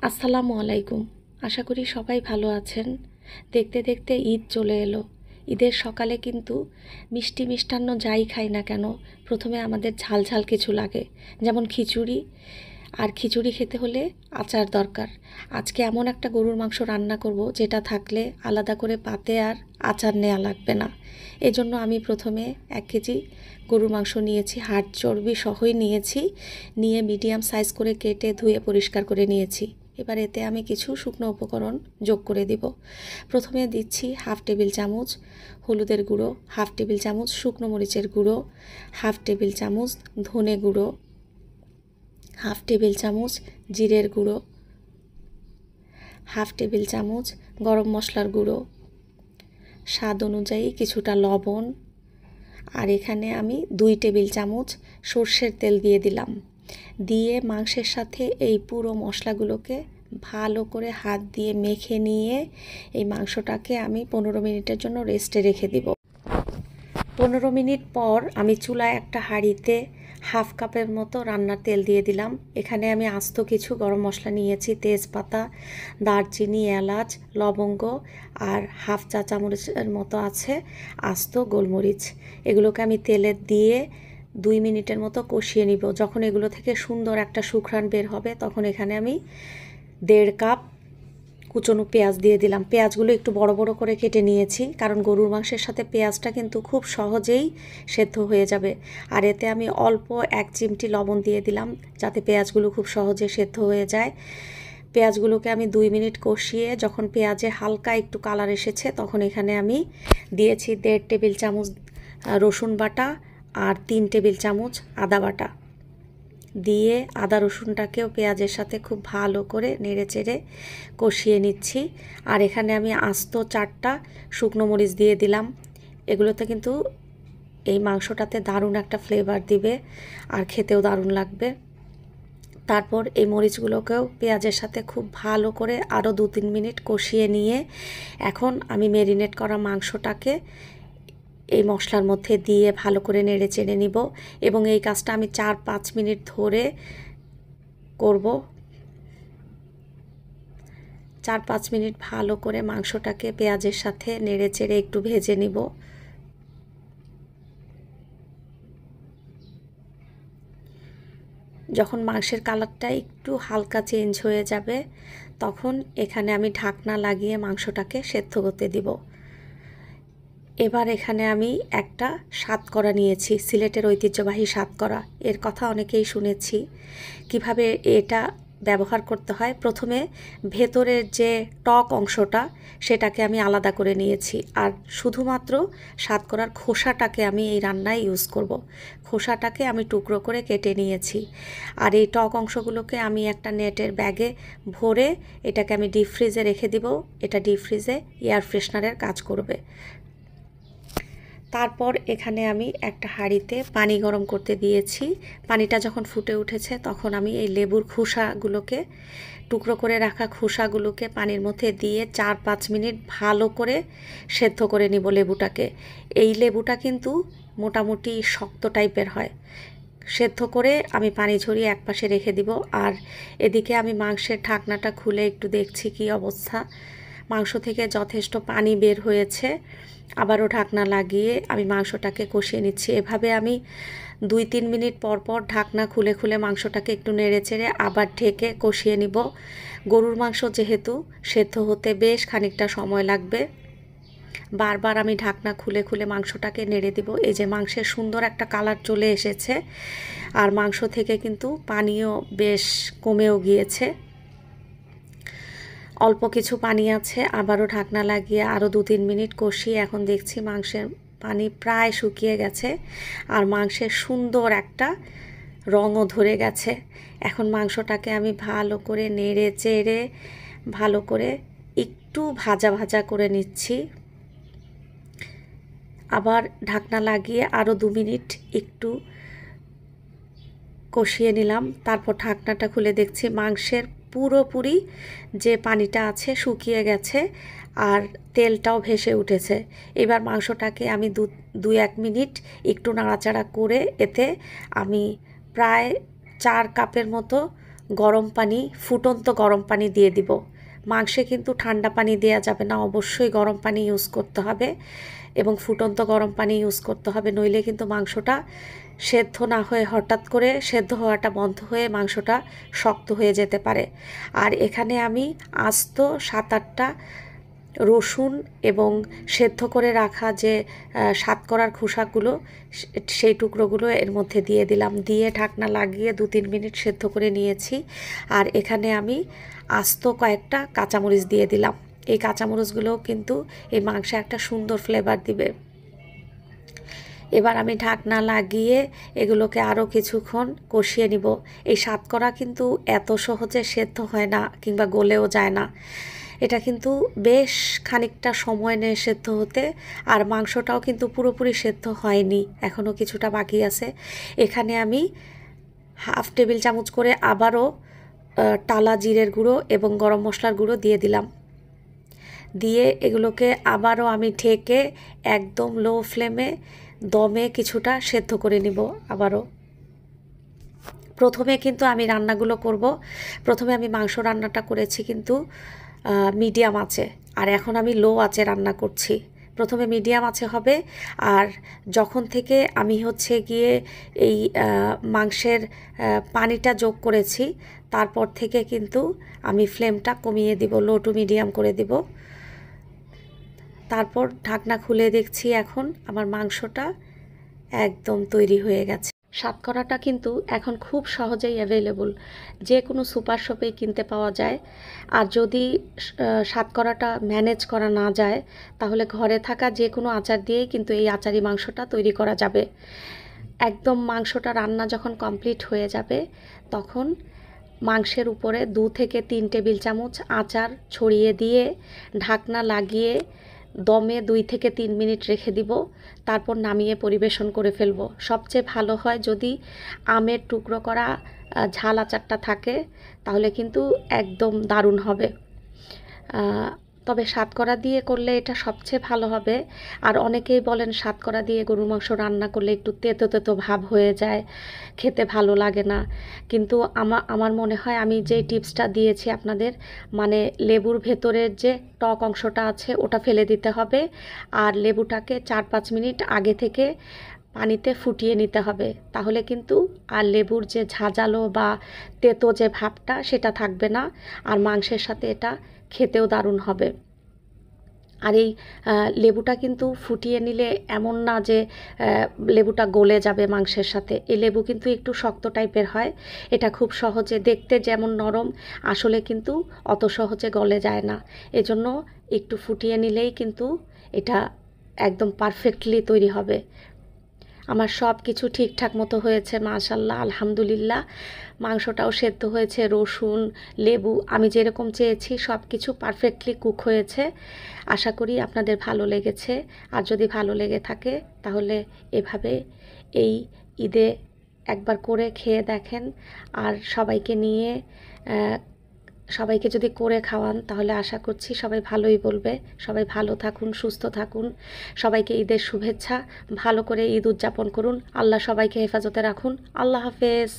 আসসালামু আলাইকুম। আশা করি সবাই ভালো আছেন। দেখতে দেখতে ঈদ চলে এলো। ঈদের সকালে কিন্তু মিষ্টি মিষ্টান্ন যাই খাই না কেন, প্রথমে আমাদের ঝাল ঝাল কিছু লাগে, যেমন খিচুড়ি। আর খিচুড়ি খেতে হলে আচার দরকার। আজকে এমন একটা গরুর মাংস রান্না করব যেটা থাকলে আলাদা করে পাতে আর আচার নেওয়া লাগবে না। এজন্য আমি প্রথমে 1 কেজি গরুর মাংস নিয়েছি, হাড় চর্বি সহই নিয়েছি। নিয়ে মিডিয়াম সাইজ করে কেটে ধুয়ে পরিষ্কার করে নিয়েছি। এবার এতে আমি কিছু শুকনো উপকরণ যোগ করে দিব। প্রথমে দিচ্ছি 1/2 টেবিল চামচ হলুদের গুঁড়ো, 1/2 টেবিল চামচ শুকনো মরিচের গুঁড়ো, 1/2 টেবিল চামচ ধনে গুঁড়ো, 1/2 টেবিল চামচ জিরের গুঁড়ো, 1/2 টেবিল চামচ গরম মশলার গুঁড়ো, স্বাদ অনুযায়ী কিছুটা লবণ। আর এখানে আমি 2 টেবিল চামচ সর্ষের তেল দিয়ে দিলাম। দিয়ে মাংসের সাথে এই পুরো মশলাগুলোকে ভালো করে হাত দিয়ে মেখে নিয়ে এই মাংসটাকে আমি 15 মিনিটের জন্য রেস্টে রেখে দিব। 15 মিনিট পর আমি চুলায় একটা হাঁড়িতে 1/2 কাপের মতো রান্নার তেল দিয়ে দিলাম। এখানে আমি আস্ত কিছু গরম মশলা নিয়েছি, তেজপাতা, দারচিনি, এলাচ, লবঙ্গ আর 1/2 চা চামচের মতো আছে আস্ত গোলমরিচ। এগুলোকে আমি তেলে দিয়ে 2 মিনিটের মতো কষিয়ে নিব। যখন এগুলো থেকে সুন্দর একটা সুঘ্রাণ বের হবে তখন এখানে আমি 1.5 কাপ কুচনো পেঁয়াজ দিয়ে দিলাম। পেঁয়াজগুলো একটু বড় বড় করে কেটে নিয়েছি, কারণ গরুর মাংসের সাথে পেঁয়াজটা কিন্তু খুব সহজেই সেদ্ধ হয়ে যাবে। আর এতে আমি অল্প 1 চিমটি লবণ দিয়ে দিলাম, যাতে পেঁয়াজগুলো খুব সহজে সেদ্ধ হয়ে যায়। পেঁয়াজগুলোকে আমি 2 মিনিট কষিয়ে যখন পেঁয়াজে হালকা একটু কালার এসেছে তখন এখানে আমি দিয়েছি 1.5 টেবিল চামচ রসুন বাটা আর 3 টেবিল চামচ আদা বাটা। দিয়ে আদা রসুনটাকেও পেঁয়াজের সাথে খুব ভালো করে নেড়েচেড়ে কষিয়ে নিচ্ছি। আর এখানে আমি আস্ত 4টা শুকনো মরিচ দিয়ে দিলাম। এগুলোতে কিন্তু এই মাংসটাতে দারুণ একটা ফ্লেভার দিবে আর খেতেও দারুণ লাগবে। তারপর এই মরিচগুলোকেও পেঁয়াজের সাথে খুব ভালো করে আরও 2-3 মিনিট কষিয়ে নিয়ে এখন আমি ম্যারিনেট করা মাংসটাকে এই মশলার মধ্যে দিয়ে ভালো করে নেড়ে চেড়ে নিব। এবং এই কাজটা আমি 4-5 মিনিট ধরে করব। 4-5 মিনিট ভালো করে মাংসটাকে পেঁয়াজের সাথে নেড়ে চেড়ে একটু ভেজে নিব। যখন মাংসের কালারটা একটু হালকা চেঞ্জ হয়ে যাবে তখন এখানে আমি ঢাকনা লাগিয়ে মাংসটাকে সেদ্ধ করতে দিব। এবার এখানে আমি একটা সাতকরা নিয়েছি, সিলেটের ঐতিহ্যবাহী সাতকরা। এর কথা অনেকেই শুনেছি। কিভাবে এটা ব্যবহার করতে হয়, প্রথমে ভেতরের যে টক অংশটা সেটাকে আমি আলাদা করে নিয়েছি। আর শুধুমাত্র সাতকরার খোসাটাকে আমি এই রান্নায় ইউজ করব। খোসাটাকে আমি টুকরো করে কেটে নিয়েছি। আর এই টক অংশগুলোকে আমি একটা নেটের ব্যাগে ভরে এটাকে আমি ডিপ ফ্রিজে রেখে দিব। এটা ডিপ ফ্রিজে এয়ার ফ্রেশনারের কাজ করবে। তারপর এখানে আমি একটা হাঁড়িতে পানি গরম করতে দিয়েছি। পানিটা যখন ফুটে উঠেছে তখন আমি এই লেবুর খোসাগুলোকে, টুকরো করে রাখা খোসাগুলোকে পানির মধ্যে দিয়ে 4-5 মিনিট ভালো করে সেদ্ধ করে নিব লেবুটাকে। এই লেবুটা কিন্তু মোটামুটি শক্ত টাইপের হয়। সেদ্ধ করে আমি পানি ঝরিয়ে একপাশে রেখে দিব। আর এদিকে আমি মাংসের ঢাকনাটা খুলে একটু দেখছি কি অবস্থা। মাংস থেকে যথেষ্ট পানি বের হয়েছে। আবারও ঢাকনা লাগিয়ে আমি মাংসটাকে কষিয়ে নিচ্ছি। এভাবে আমি 2-3 মিনিট পর পর ঢাকনা খুলে খুলে মাংসটাকে একটু নেড়েচেড়ে আবার ঢেকে কষিয়ে নিব। গরুর মাংস যেহেতু সেদ্ধ হতে বেশ খানিকটা সময় লাগবে। বারবার আমি ঢাকনা খুলে খুলে মাংসটাকে নেড়ে দিব। এই যে মাংসের সুন্দর একটা কালার চলে এসেছে আর মাংস থেকে কিন্তু পানিও বেশ কমেও গিয়েছে। অল্প কিছু পানি আছে। আবারও ঢাকনা লাগিয়ে আরও 2-3 মিনিট কষিয়ে এখন দেখছি মাংসের পানি প্রায় শুকিয়ে গেছে আর মাংসের সুন্দর একটা রঙও ধরে গেছে। এখন মাংসটাকে আমি ভালো করে নেড়ে চেড়ে ভালো করে একটু ভাজা ভাজা করে নিচ্ছি। আবার ঢাকনা লাগিয়ে আরও 2 মিনিট একটু কষিয়ে নিলাম। তারপর ঢাকনাটা খুলে দেখছি মাংসের পুরোপুরি যে পানিটা আছে শুকিয়ে গেছে আর তেলটাও ভেসে উঠেছে। এবার মাংসটাকে আমি 2-1 মিনিট একটু নাড়াচাড়া করে এতে আমি প্রায় 4 কাপের মতো গরম পানি, ফুটন্ত গরম পানি দিয়ে দিব। মাংসে কিন্তু ঠান্ডা পানি দেওয়া যাবে না, অবশ্যই গরম পানি ইউজ করতে হবে এবং ফুটন্ত গরম পানি ইউজ করতে হবে, নইলে কিন্তু মাংসটা সেদ্ধ না হয়ে হঠাৎ করে সেদ্ধ হওয়াটা বন্ধ হয়ে মাংসটা শক্ত হয়ে যেতে পারে। আর এখানে আমি আস্ত 7-8টা রসুন এবং সেদ্ধ করে রাখা যে সাতকরার খোসাগুলো সেই টুকরোগুলো এর মধ্যে দিয়ে দিলাম, দিয়ে ঢাকনা লাগিয়ে 2-3 মিনিট সেদ্ধ করে নিয়েছি। আর এখানে আমি আস্ত কয়েকটা কাঁচামরিচ দিয়ে দিলাম। এই কাঁচামরিচগুলোও কিন্তু এই মাংসে একটা সুন্দর ফ্লেভার দিবে। এবার আমি ঢাকনা লাগিয়ে এগুলোকে আরও কিছুক্ষণ কষিয়ে নিব। এই সাতকরা কিন্তু এত সহজে সেদ্ধ হয় না কিংবা গলেও যায় না, এটা কিন্তু বেশ খানিকটা সময় নেয় সেদ্ধ হতে। আর মাংসটাও কিন্তু পুরোপুরি সেদ্ধ হয়নি, এখনও কিছুটা বাকি আছে। এখানে আমি হাফ টেবিল চামচ করে আবারও টালা জিরের গুঁড়ো এবং গরম মশলার গুঁড়ো দিয়ে দিলাম। দিয়ে এগুলোকে আবারও আমি ঢেকে একদম লো ফ্লেমে দমে কিছুটা সেদ্ধ করে নিব। আবারও প্রথমে কিন্তু আমি রান্নাগুলো করব, প্রথমে আমি মাংস রান্নাটা করেছি কিন্তু মিডিয়াম আঁচে, আর এখন আমি লো আঁচে রান্না করছি। প্রথমে মিডিয়াম আঁচে হবে, আর যখন থেকে আমি হচ্ছে গিয়ে এই মাংসের পানিটা যোগ করেছি তারপর থেকে কিন্তু আমি ফ্লেমটা কমিয়ে দিব, লো টু মিডিয়াম করে দিব। তারপর ঢাকনা খুলে দেখছি এখন আমার মাংসটা একদম তৈরি হয়ে গেছে। সাতকরাটা কিন্তু এখন খুব সহজেই অ্যাভেলেবল, যে কোনো সুপার শপেই কিনতে পাওয়া যায়। আর যদি সাতকরাটা ম্যানেজ করা না যায় তাহলে ঘরে থাকা যে কোনো আচার দিয়েই কিন্তু এই আচারি মাংসটা তৈরি করা যাবে। একদম মাংসটা রান্না যখন কমপ্লিট হয়ে যাবে তখন মাংসের উপরে 2 থেকে 3 টেবিল চামচ আচার ছড়িয়ে দিয়ে ঢাকনা লাগিয়ে দমে 2 থেকে 3 মিনিট রেখে দিব, তারপর নামিয়ে পরিবেশন করে ফেলব। সবচেয়ে ভালো হয় যদি আমের টুকরো করা ঝাল আচারটা থাকে, তাহলে কিন্তু একদম দারুণ হবে। তবে সাতকরা দিয়ে করলে এটা সবচেয়ে ভালো হবে। আর অনেকেই বলেন সাতকরা দিয়ে গরুর মাংস রান্না করলে একটু তেতো তেতো ভাব হয়ে যায়, খেতে ভালো লাগে না। কিন্তু আমার মনে হয় আমি যে টিপসটা দিয়েছি আপনাদের, মানে লেবুর ভেতরের যে টক অংশটা আছে ওটা ফেলে দিতে হবে, আর লেবুটাকে 4-5 মিনিট আগে থেকে পানিতে ফুটিয়ে নিতে হবে, তাহলে কিন্তু আর লেবুর যে ঝাঁঝালো বা তেতো যে ভাবটা সেটা থাকবে না, আর মাংসের সাথে এটা খেতেও দারুণ হবে। আর এই লেবুটা কিন্তু ফুটিয়ে নিলে এমন না যে লেবুটা গলে যাবে মাংসের সাথে, এই লেবু কিন্তু একটু শক্ত টাইপের হয়। এটা খুব সহজে, দেখতে যেমন নরম, আসলে কিন্তু অত সহজে গলে যায় না। এজন্য একটু ফুটিয়ে নিলেই কিন্তু এটা একদম পারফেক্টলি তৈরি হবে। আমার সব কিছু ঠিকঠাক মতো হয়েছে, মাশাল্লাহ, আলহামদুলিল্লাহ। মাংসটাও সেদ্ধ হয়েছে, রসুন, লেবু আমি যেরকম চেয়েছি সব কিছু পারফেক্টলি কুক হয়েছে। আশা করি আপনাদের ভালো লেগেছে, আর যদি ভালো লেগে থাকে তাহলে এভাবে এই ঈদে একবার করে খেয়ে দেখেন। আর সবাইকে নিয়ে সবাইকে যদি করে খাওয়ান তাহলে আশা করছি সবাই ভালোই বলবে। সবাই ভালো থাকুন, সুস্থ থাকুন। সবাইকে ঈদের শুভেচ্ছা। ভালো করে ঈদ উদযাপন করুন। আল্লাহ সবাইকে হেফাজতে রাখুন। আল্লাহ হাফেজ।